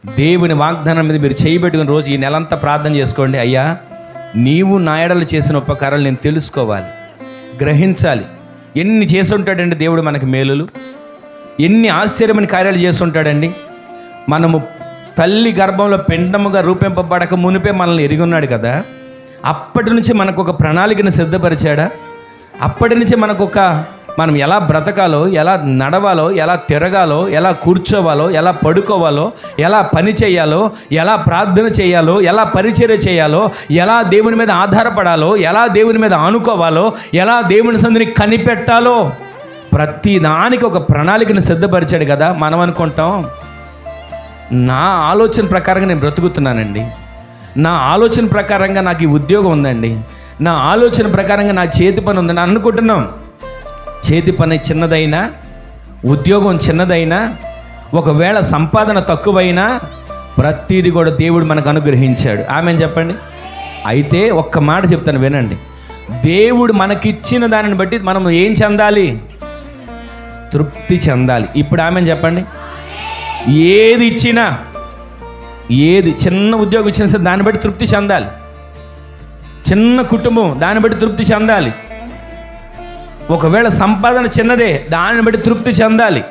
దేవుని వాగ్దానం మీద మీరు చేయబెట్టుకున్న రోజు ఈ నెలంతా ప్రార్థన చేసుకోండి. అయ్యా, నీవు నా ఎడల చేసిన ఉపకారాలు నేను తెలుసుకోవాలి, గ్రహించాలి. ఎన్ని చేసి ఉంటాడండి దేవుడు మనకి మేలులు, ఎన్ని ఆశ్చర్యమైన కార్యాలు చేస్తుంటాడండి. మనము తల్లి గర్భంలో పిండముగా రూపింపబడక మునిపే మనల్ని ఎరిగి ఉన్నాడు కదా. అప్పటి నుంచి మనకు ఒక ప్రణాళికను సిద్ధపరిచాడా? అప్పటి నుంచి మనం ఎలా బ్రతకాలో, ఎలా నడవాలో, ఎలా తిరగాలో, ఎలా కూర్చోవాలో, ఎలా పడుకోవాలో, ఎలా పని చేయాలో, ఎలా ప్రార్థన చేయాలో, ఎలా పరిచర్య చేయాలో, ఎలా దేవుని మీద ఆధారపడాలో, ఎలా దేవుని మీద ఆనుకోవాలో, ఎలా దేవుని సంధిని కనిపెట్టాలో, ప్రతి దానికి ఒక ప్రణాళికను సిద్ధపరిచాడు కదా. మనం అనుకుంటాం, నా ఆలోచన ప్రకారంగా నేను బ్రతుకుతున్నానండి, నా ఆలోచన ప్రకారంగా నాకు ఈ ఉద్యోగం ఉందండి, నా ఆలోచన ప్రకారంగా నా చేతి పని ఉందని అనుకుంటున్నాం. చేతి పని చిన్నదైనా, ఉద్యోగం చిన్నదైనా, ఒకవేళ సంపాదన తక్కువైనా ప్రతిదీ కూడా దేవుడు మనకు అనుగ్రహించాడు. ఆమెను చెప్పండి. అయితే ఒక్క మాట చెప్తాను వినండి. దేవుడు మనకిచ్చిన దానిని బట్టి మనం ఏం చెందాలి? తృప్తి చెందాలి. ఇప్పుడు ఆమెను చెప్పండి. ఏది ఇచ్చినా, ఏది చిన్న ఉద్యోగం ఇచ్చినా సరే దాన్ని బట్టి తృప్తి చెందాలి. చిన్న కుటుంబం, దాన్ని బట్టి తృప్తి చెందాలి. ఒకవేళ సంపాదన చిన్నదే, దాన్ని బట్టి తృప్తి చెందాలి.